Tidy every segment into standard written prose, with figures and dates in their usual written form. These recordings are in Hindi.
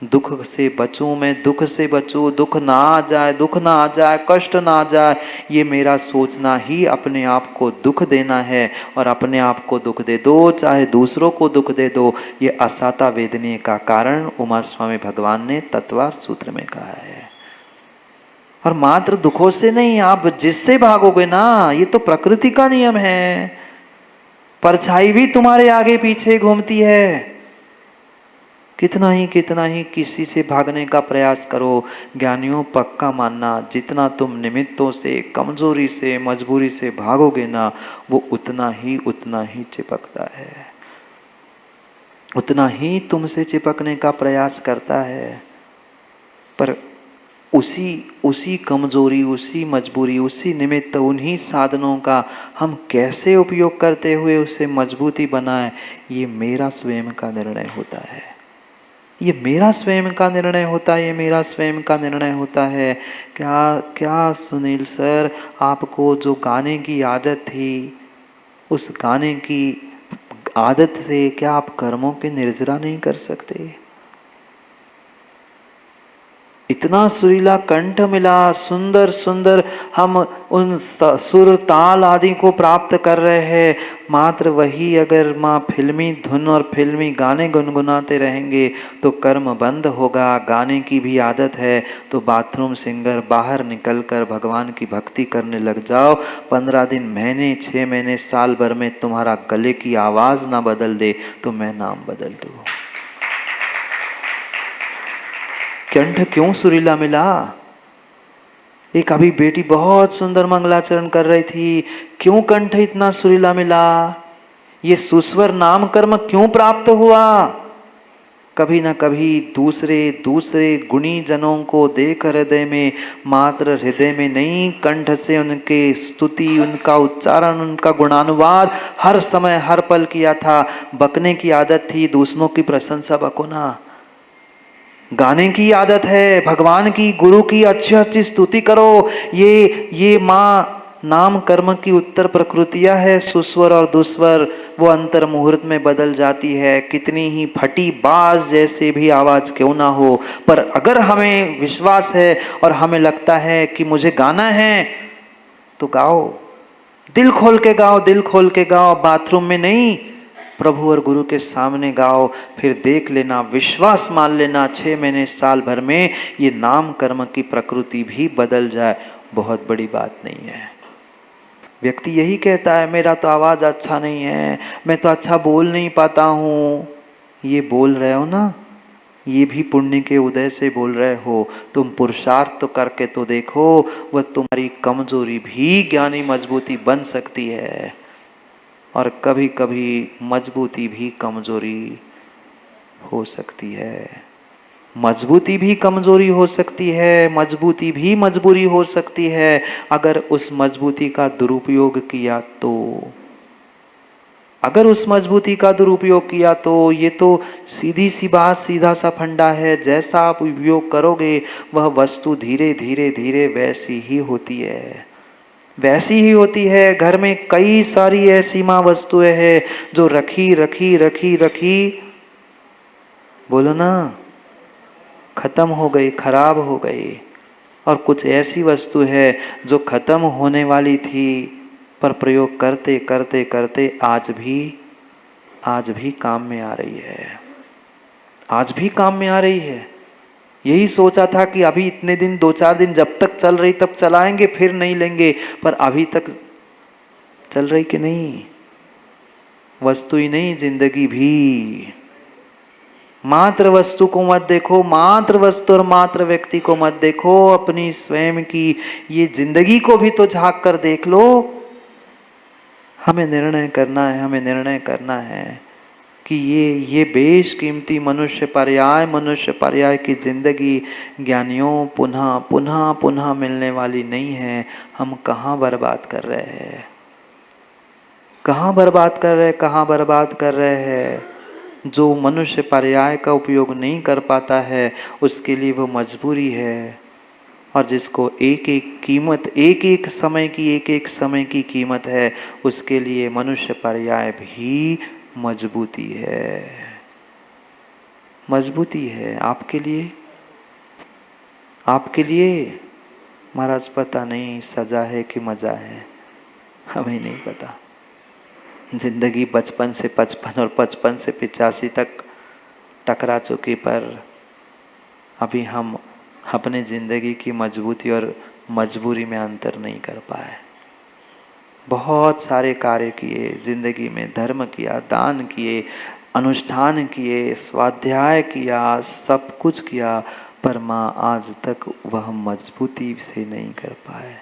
दुख से बचूं, मैं दुख से बचूं, दुख ना आ जाए, दुख ना आ जाए, कष्ट ना आ जाए, ये मेरा सोचना ही अपने आप को दुख देना है। और अपने आप को दुख दे दो चाहे दूसरों को दुख दे दो, ये असाता वेदनीय का कारण उमा स्वामी भगवान ने तत्वार्थ सूत्र में कहा है। और मात्र दुखों से नहीं, आप जिससे भागोगे ना, ये तो प्रकृति का नियम है। परछाई भी तुम्हारे आगे पीछे घूमती है। कितना ही किसी से भागने का प्रयास करो, ज्ञानियों पक्का मानना, जितना तुम निमित्तों से, कमजोरी से, मजबूरी से भागोगे ना, वो उतना ही चिपकता है, उतना ही तुमसे चिपकने का प्रयास करता है। पर उसी कमजोरी, उसी मजबूरी, उसी निमित्त, उन्हीं साधनों का हम कैसे उपयोग करते हुए उसे मजबूती बनाए, ये मेरा स्वयं का निर्णय होता है। ये मेरा स्वयं का निर्णय होता है, ये मेरा स्वयं का निर्णय होता है। क्या सुनील सर, आपको जो गाने की आदत थी, उस गाने की आदत से क्या आप कर्मों की निर्जरा नहीं कर सकते? इतना सुरीला कंठ मिला, सुंदर सुंदर हम उन सुर ताल आदि को प्राप्त कर रहे हैं। मात्र वही अगर माँ फिल्मी धुन और फिल्मी गाने गुनगुनाते रहेंगे तो कर्म बंद होगा। गाने की भी आदत है तो बाथरूम सिंगर बाहर निकलकर भगवान की भक्ति करने लग जाओ। 15 दिन, महीने, 6 महीने, साल भर में तुम्हारा गले की आवाज ना बदल दे तो मैं नाम बदल दूँ। कंठ क्यों सुरीला मिला? एक अभी बेटी बहुत सुंदर मंगलाचरण कर रही थी, क्यों कंठ इतना सुरीला मिला? ये सुस्वर नाम कर्म क्यों प्राप्त हुआ? कभी न कभी दूसरे गुणी जनों को देख हृदय में, मात्र हृदय में नहीं, कंठ से उनके स्तुति, उनका उच्चारण, उनका गुणानुवाद हर समय हर पल किया था। बकने की आदत थी, दूसरों की प्रशंसा बको ना। गाने की आदत है, भगवान की, गुरु की अच्छी स्तुति करो। ये माँ नाम कर्म की उत्तर प्रकृतियां है, सुस्वर और दुस्वर, वो अंतर मुहूर्त में बदल जाती है। कितनी ही फटी बाज जैसे भी आवाज क्यों ना हो, पर अगर हमें विश्वास है और हमें लगता है कि मुझे गाना है तो गाओ, दिल खोल के गाओ, दिल खोल के गाओ। बाथरूम में नहीं, प्रभु और गुरु के सामने गाओ। फिर देख लेना, विश्वास मान लेना, 6 महीने, साल भर में ये नाम कर्म की प्रकृति भी बदल जाए। बहुत बड़ी बात नहीं है। व्यक्ति यही कहता है, मेरा तो आवाज अच्छा नहीं है, मैं तो अच्छा बोल नहीं पाता हूँ। ये बोल रहे हो ना, ये भी पुण्य के उदय से बोल रहे हो। तुम पुरुषार्थ तो करके तो देखो, वह तुम्हारी कमजोरी भी ज्ञानी मजबूती बन सकती है। और कभी कभी मजबूती भी कमजोरी हो सकती है, मजबूती भी कमजोरी हो सकती है, मजबूती भी मजबूरी हो सकती है अगर उस मजबूती का दुरुपयोग किया तो। अगर उस मजबूती का दुरुपयोग किया तो ये तो सीधी सी बात, सीधा सा फंडा है। जैसा आप उपयोग करोगे वह वस्तु धीरे धीरे धीरे वैसी ही होती है, वैसी ही होती है। घर में कई सारी ऐसी माँ वस्तुएं हैं जो रखी रखी रखी रखी, बोलो ना, खत्म हो गई, खराब हो गई। और कुछ ऐसी वस्तु है जो खत्म होने वाली थी पर प्रयोग करते करते करते आज भी काम में आ रही है, आज भी काम में आ रही है। यही सोचा था कि अभी इतने दिन, 2-4 दिन जब तक चल रही तब चलाएंगे, फिर नहीं लेंगे, पर अभी तक चल रही कि नहीं? वस्तु ही नहीं, जिंदगी भी। मात्र वस्तु को मत देखो, मात्र वस्तु और मात्र व्यक्ति को मत देखो, अपनी स्वयं की ये जिंदगी को भी तो झांक कर देख लो। हमें निर्णय करना है, हमें निर्णय करना है कि ये बेशकीमती मनुष्य पर्याय की जिंदगी ज्ञानियों पुनः पुनः पुनः मिलने वाली नहीं है। हम कहाँ बर्बाद कर रहे हैं, कहाँ बर्बाद कर रहे हैं, कहाँ बर्बाद कर रहे हैं। जो मनुष्य पर्याय का उपयोग नहीं कर पाता है उसके लिए वो मजबूरी है। और जिसको एक एक कीमत, एक एक समय की कीमत है, उसके लिए मनुष्य पर्याय भी मजबूती है। मजबूती है आपके लिए, आपके लिए। महाराज पता नहीं सजा है कि मजा है, हमें नहीं पता। जिंदगी बचपन से 55 और 55 से 85 तक टकरा चुकी, पर अभी हम अपने जिंदगी की मजबूती और मजबूरी में अंतर नहीं कर पाए। बहुत सारे कार्य किए जिंदगी में, धर्म किया, दान किए, अनुष्ठान किए, स्वाध्याय किया, सब कुछ किया, पर माँ आज तक वह मजबूती से नहीं कर पाए।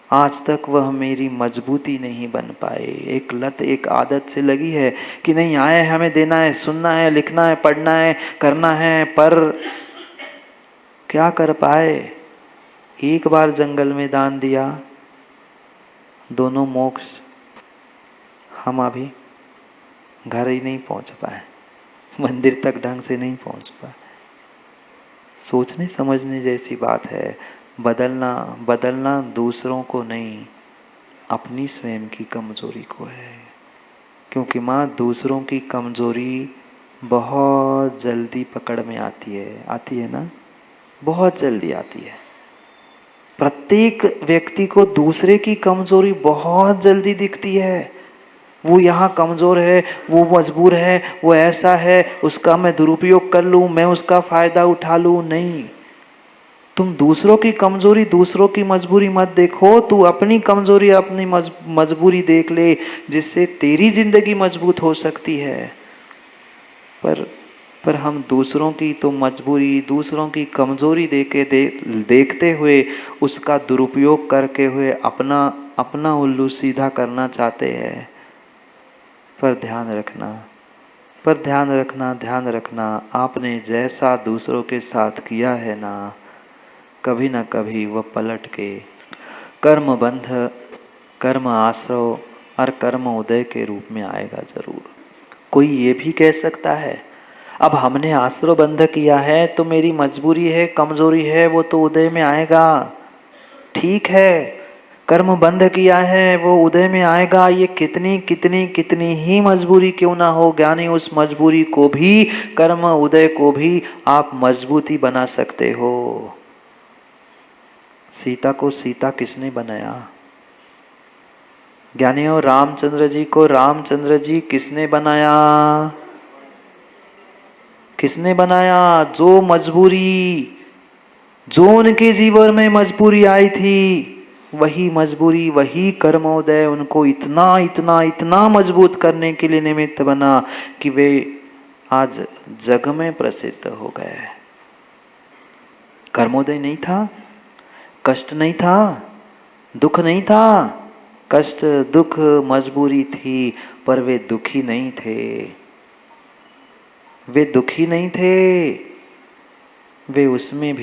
आज तक वह मेरी मजबूती नहीं बन पाए। एक लत, एक आदत से लगी है कि नहीं आए हमें देना है, सुनना है, लिखना है, पढ़ना है, करना है, पर क्या कर पाए। एक बार जंगल में दान दिया, दोनों मोक्ष, हम अभी घर ही नहीं पहुंच पाए, मंदिर तक ढंग से नहीं पहुंच पाए। सोचने समझने जैसी बात है। बदलना बदलना दूसरों को नहीं, अपनी स्वयं की कमजोरी को है। क्योंकि माँ दूसरों की कमजोरी बहुत जल्दी पकड़ में आती है ना, बहुत जल्दी आती है। प्रत्येक व्यक्ति को दूसरे की कमजोरी बहुत जल्दी दिखती है। वो यहाँ कमजोर है, वो मजबूर है, वो ऐसा है, उसका मैं दुरुपयोग कर लूँ, मैं उसका फायदा उठा लूँ। नहीं, तुम दूसरों की कमजोरी, दूसरों की मजबूरी मत देखो, तू अपनी कमजोरी, अपनी मजबूरी देख ले, जिससे तेरी जिंदगी मजबूत हो सकती है। पर हम दूसरों की तो मजबूरी, दूसरों की कमजोरी देखते हुए उसका दुरुपयोग करके हुए अपना उल्लू सीधा करना चाहते हैं। पर ध्यान रखना, आपने जैसा दूसरों के साथ किया है ना, कभी ना कभी वह पलट के कर्म बंध, कर्म आश्रव और कर्म उदय के रूप में आएगा जरूर। कोई ये भी कह सकता है अब हमने आश्रव बंध किया है तो मेरी मजबूरी है, कमजोरी है, वो तो उदय में आएगा। ठीक है, कर्म बंध किया है वो उदय में आएगा। ये कितनी कितनी कितनी ही मजबूरी क्यों ना हो, ज्ञानी उस मजबूरी को भी, कर्म उदय को भी आप मजबूती बना सकते हो। सीता को सीता किसने बनाया? ज्ञानियों, रामचंद्र जी को रामचंद्र जी किसने बनाया? किसने बनाया? जो मजबूरी, जो उनके जीवन में मजबूरी आई थी, वही मजबूरी, वही कर्मोदय उनको इतना इतना इतना मजबूत करने के लिए निमित्त बना कि वे आज जग में प्रसिद्ध हो गए। कर्मोदय नहीं था, कष्ट नहीं था, दुख नहीं था। कष्ट, दुख, मजबूरी थी, पर वे दुखी नहीं थे। वे दुखी नहीं थे। वे उसमें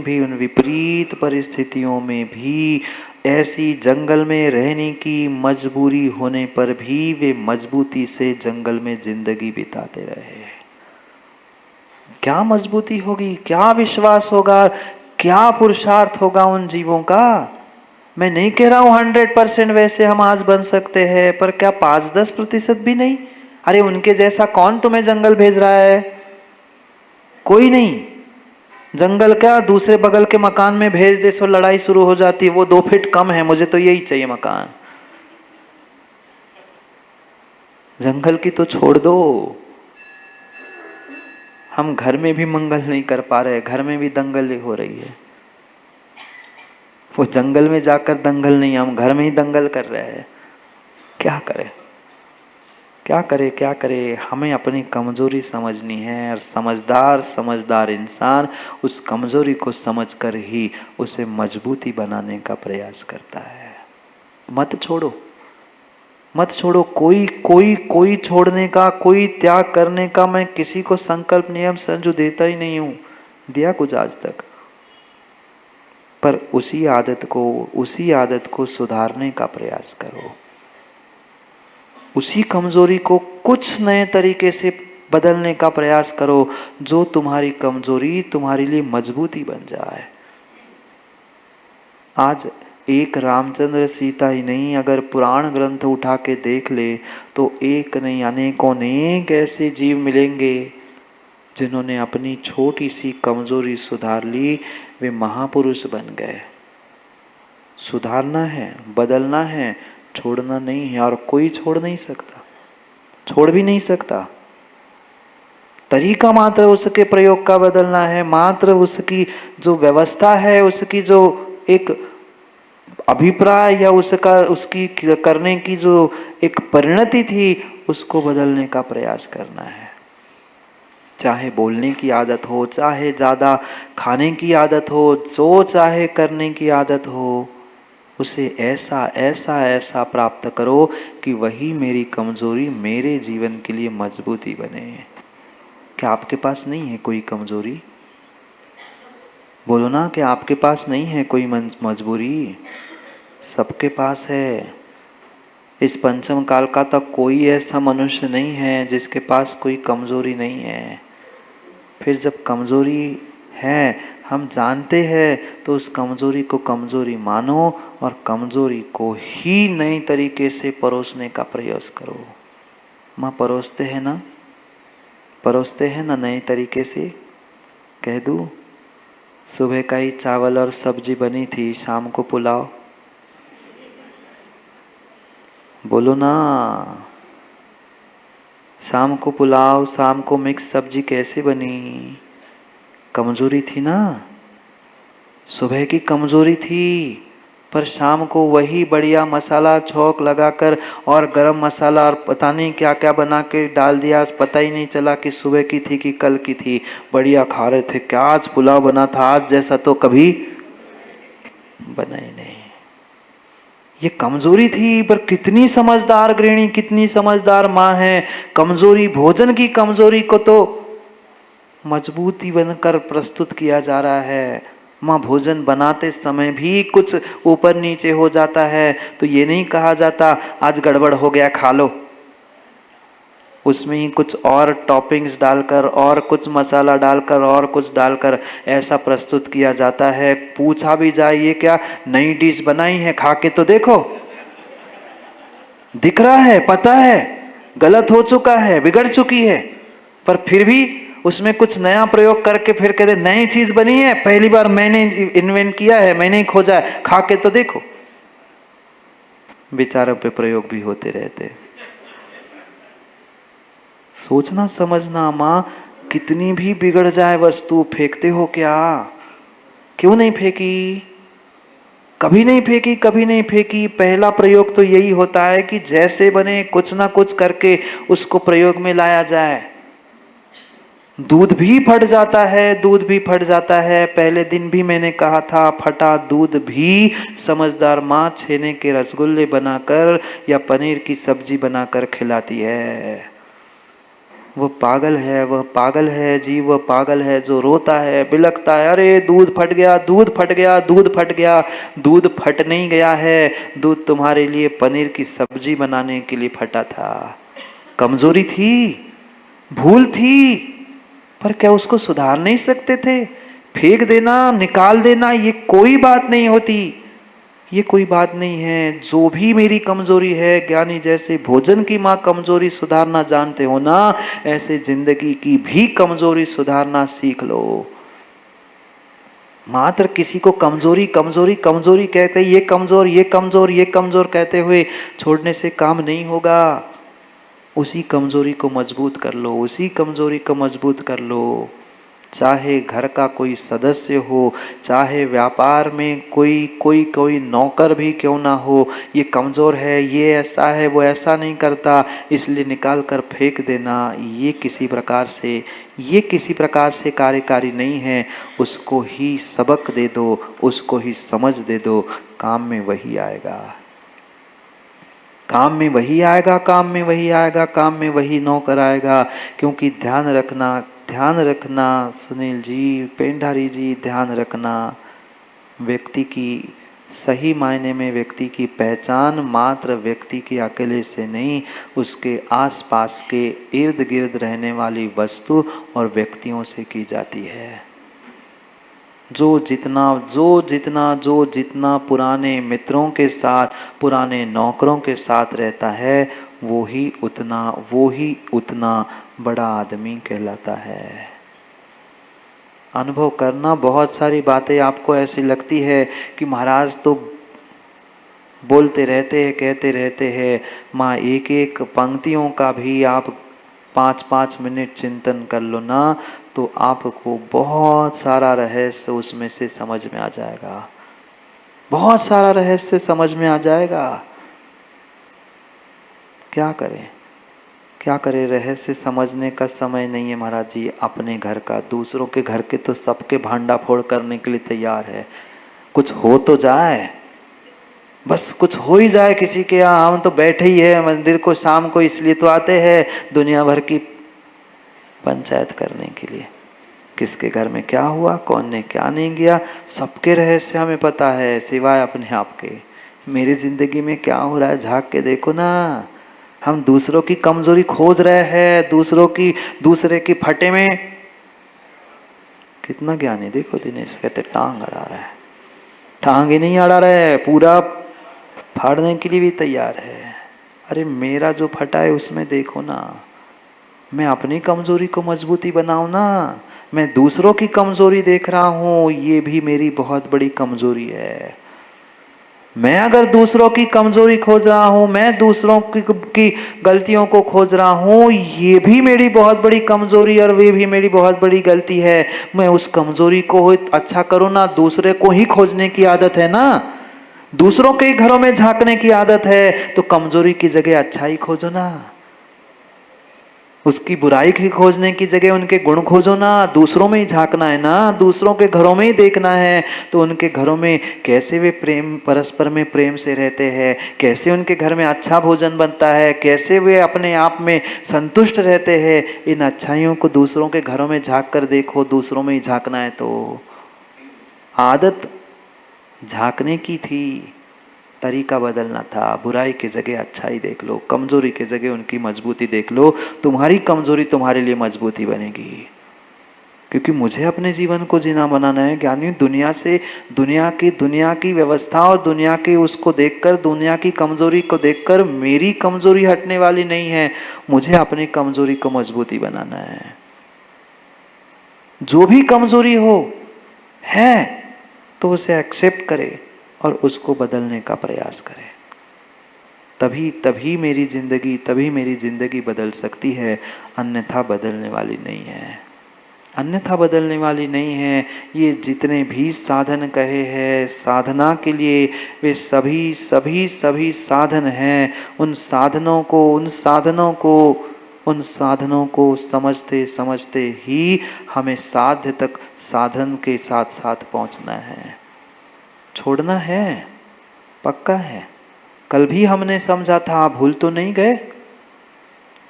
भी उन विपरीत परिस्थितियों में भी, ऐसी जंगल में रहने की मजबूरी होने पर भी वे मजबूती से जंगल में जिंदगी बिताते रहे। क्या मजबूती होगी, क्या विश्वास होगा, क्या पुरुषार्थ होगा उन जीवों का। मैं नहीं कह रहा हूं 100% वैसे हम आज बन सकते हैं, पर क्या 5-10% भी नहीं? अरे उनके जैसा कौन तुम्हें जंगल भेज रहा है? कोई नहीं। जंगल क्या, दूसरे बगल के मकान में भेज दे सो लड़ाई शुरू हो जाती है। वो 2 फीट कम है, मुझे तो यही चाहिए मकान। जंगल की तो छोड़ दो, हम घर में भी मंगल नहीं कर पा रहे, घर में भी दंगल हो रही है। वो जंगल में जाकर दंगल नहीं, हम घर में ही दंगल कर रहे हैं। क्या करें, क्या करे, क्या करे। हमें अपनी कमजोरी समझनी है, और समझदार इंसान उस कमजोरी को समझकर ही उसे मजबूती बनाने का प्रयास करता है। मत छोड़ो, मत छोड़ो। कोई छोड़ने का, कोई त्याग करने का मैं किसी को संकल्प नियम संजू देता ही नहीं हूं, दिया कुछ आज तक। पर उसी आदत को सुधारने का प्रयास करो। उसी कमजोरी को कुछ नए तरीके से बदलने का प्रयास करो, जो तुम्हारी कमजोरी तुम्हारे लिए मजबूती बन जाए। आज एक रामचंद्र सीता ही नहीं, अगर पुराण ग्रंथ उठा के देख ले तो एक नहीं, अनेकों अनेक ऐसे जीव मिलेंगे जिन्होंने अपनी छोटी सी कमजोरी सुधार ली, वे महापुरुष बन गए। सुधारना है, बदलना है, छोड़ना नहीं है, और कोई छोड़ नहीं सकता, छोड़ भी नहीं सकता। तरीका मात्र उसके प्रयोग का बदलना है, मात्र उसकी जो व्यवस्था है, उसकी जो एक अभिप्राय या उसकी करने की जो एक परिणति थी, उसको बदलने का प्रयास करना है। चाहे बोलने की आदत हो, चाहे ज़्यादा खाने की आदत हो, जो चाहे करने की आदत हो, उसे ऐसा ऐसा ऐसा प्राप्त करो कि वही मेरी कमजोरी मेरे जीवन के लिए मजबूती बने। क्या आपके पास नहीं है कोई कमजोरी? बोलो ना कि आपके पास नहीं है कोई मजबूरी। सबके पास है। इस पंचम काल का तक कोई ऐसा मनुष्य नहीं है जिसके पास कोई कमजोरी नहीं है। फिर जब कमजोरी है, हम जानते हैं, तो उस कमजोरी को कमजोरी मानो और कमजोरी को ही नए तरीके से परोसने का प्रयास करो। माँ परोसते हैं ना, परोसते हैं ना नए तरीके से? कह दूँ, सुबह का ही चावल और सब्जी बनी थी, शाम को पुलाव। बोलो ना, शाम को पुलाव, शाम को मिक्स सब्जी कैसे बनी? कमजोरी थी ना, सुबह की कमजोरी थी, पर शाम को वही बढ़िया मसाला छौंक लगाकर और गरम मसाला और पता नहीं क्या क्या बना के डाल दिया, पता ही नहीं चला कि सुबह की थी कि कल की थी। बढ़िया खा रहे थे। क्या आज पुलाव बना था? आज जैसा तो कभी बना ही नहीं। ये कमजोरी थी, पर कितनी समझदार गृहिणी, कितनी समझदार माँ है। कमजोरी, भोजन की कमजोरी को तो मजबूती बनकर प्रस्तुत किया जा रहा है। माँ भोजन बनाते समय भी कुछ ऊपर नीचे हो जाता है तो ये नहीं कहा जाता आज गड़बड़ हो गया खा लो। उसमें ही कुछ और टॉपिंग्स डालकर और कुछ मसाला डालकर और कुछ डालकर ऐसा प्रस्तुत किया जाता है। पूछा भी जाए ये क्या नई डिश बनाई है, खा के तो देखो। दिख रहा है, पता है गलत हो चुका है, बिगड़ चुकी है, पर फिर भी उसमें कुछ नया प्रयोग करके फिर कहते नई चीज बनी है, पहली बार मैंने इन्वेंट किया है, मैंने ही खोजा है, खा के तो देखो। विचारों पे प्रयोग भी होते रहते। सोचना समझना माँ, कितनी भी बिगड़ जाए वस्तु फेंकते हो क्या? क्यों नहीं फेंकी? कभी नहीं फेंकी, कभी नहीं फेंकी। पहला प्रयोग तो यही होता है कि जैसे बने कुछ ना कुछ करके उसको प्रयोग में लाया जाए। दूध भी फट जाता है, दूध भी फट जाता है। पहले दिन भी मैंने कहा था, फटा दूध भी समझदार माँ छेने के रसगुल्ले बनाकर या पनीर की सब्जी बनाकर खिलाती है। वो पागल है, वह पागल है जी, वह पागल है जो रोता है, बिलखता है, अरे दूध फट गया, दूध फट गया, दूध फट गया। दूध फट नहीं गया है, दूध तुम्हारे लिए पनीर की सब्जी बनाने के लिए फटा था। कमजोरी थी, भूल थी, पर क्या उसको सुधार नहीं सकते थे? फेंक देना, निकाल देना, ये कोई बात नहीं होती, ये कोई बात नहीं है। जो भी मेरी कमजोरी है, ज्ञानी जैसे भोजन की माँ कमजोरी सुधारना जानते हो ना, ऐसे जिंदगी की भी कमजोरी सुधारना सीख लो। मात्र किसी को कमजोरी कमजोरी कमजोरी कहते, ये कमजोर ये कमजोर ये कमजोर कहते हुए छोड़ने से काम नहीं होगा। उसी कमजोरी को मजबूत कर लो, उसी कमजोरी को मजबूत कर लो। चाहे घर का कोई सदस्य हो, चाहे व्यापार में कोई कोई कोई नौकर भी क्यों ना हो, ये कमज़ोर है, ये ऐसा है, वो ऐसा नहीं करता, इसलिए निकाल कर फेंक देना, ये किसी प्रकार से कार्यकारी नहीं है। उसको ही सबक दे दो, उसको ही समझ दे दो, काम में वही आएगा, काम में वही आएगा, काम में वही आएगा, काम में वही नौकर आएगा। क्योंकि ध्यान रखना सुनील जी, पेंडारी जी, ध्यान रखना, व्यक्ति की सही मायने में व्यक्ति की पहचान मात्र व्यक्ति के अकेले से नहीं, उसके आसपास के इर्द गिर्द रहने वाली वस्तु और व्यक्तियों से की जाती है। जो जितना पुराने मित्रों के साथ, पुराने नौकरों के साथ रहता है, वो ही उतना बड़ा आदमी कहलाता है। अनुभव करना। बहुत सारी बातें आपको ऐसी लगती है कि महाराज तो बोलते रहते हैं, कहते रहते हैं। माँ एक एक पंक्तियों का भी आप 5-5 मिनट चिंतन कर लो ना, तो आपको बहुत सारा रहस्य उसमें से समझ में आ जाएगा। बहुत सारा रहस्य समझ में आ जाएगा। क्या करें, क्या करें? रहस्य समझने का समय नहीं है महाराज जी अपने घर का। दूसरों के घर के तो सबके भांडा फोड़ करने के लिए तैयार है। कुछ हो तो जाए, बस कुछ हो ही जाए किसी के यहाँ। हम तो बैठे ही है मंदिर को शाम को इसलिए तो आते हैं दुनिया भर की पंचायत करने के लिए। किसके घर में क्या हुआ, कौन ने क्या नहीं किया, सबके रहस्य हमें पता है सिवाय अपने आप के। मेरी जिंदगी में क्या हो रहा है झांक के देखो ना। हम दूसरों की कमजोरी खोज रहे हैं, दूसरे की फटे में। कितना ज्ञानी देखो दिनेश, कहते टांग अड़ा रहा है। टांग ही नहीं अड़ा रहा है, पूरा फाड़ने के लिए भी तैयार है। अरे मेरा जो फटा है उसमें देखो ना, मैं अपनी कमजोरी को मजबूती बनाऊं ना। मैं दूसरों की कमजोरी देख रहा हूं, ये भी मेरी बहुत बड़ी कमजोरी है। मैं अगर दूसरों की कमजोरी खोज रहा हूं, मैं दूसरों की गलतियों को खोज रहा हूं, ये भी मेरी बहुत बड़ी कमजोरी और वे भी मेरी बहुत बड़ी गलती है। मैं उस कमजोरी को अच्छा करूं ना। दूसरे को ही खोजने की आदत है ना, दूसरों के घरों में झांकने की आदत है, तो कमजोरी की जगह अच्छाई खोजो ना। उसकी बुराई की खोजने की जगह उनके गुण खोजो ना। दूसरों में ही झांकना है ना, दूसरों के घरों में ही देखना है। तो उनके घरों में कैसे वे प्रेम, परस्पर में प्रेम से रहते हैं, कैसे उनके घर में अच्छा भोजन बनता है, कैसे वे अपने आप में संतुष्ट रहते हैं। इन अच्छाइयों को दूसरों के घरों में झांक कर देखो। दूसरों में ही झांकना है तो आदत झांकने की थी, तरीका बदलना था। बुराई की जगह अच्छाई देख लो, कमजोरी की जगह उनकी मजबूती देख लो। तुम्हारी कमजोरी तुम्हारे लिए मजबूती बनेगी। क्योंकि मुझे अपने जीवन को जीना बनाना है ज्ञानी। दुनिया की व्यवस्था और दुनिया के उसको देखकर, दुनिया की कमजोरी को देखकर मेरी कमजोरी हटने वाली नहीं है। मुझे अपनी कमजोरी को मजबूती बनाना है। जो भी कमजोरी हो है तो उसे एक्सेप्ट करे और उसको बदलने का प्रयास करें। तभी मेरी जिंदगी बदल सकती है, अन्यथा बदलने वाली नहीं है। अन्यथा बदलने वाली नहीं है। ये जितने भी साधन कहे हैं साधना के लिए, वे सभी साधन हैं। उन साधनों को समझते समझते ही हमें साध्य तक साधन के साथ साथ पहुंचना है। छोड़ना है, पक्का है। कल भी हमने समझा था, आप भूल तो नहीं गए?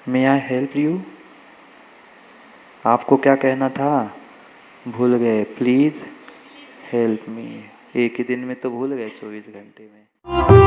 मे आई हेल्प यू? आपको क्या कहना था? भूल गए? Please help me. एक ही दिन में तो भूल गए, 24 घंटे में।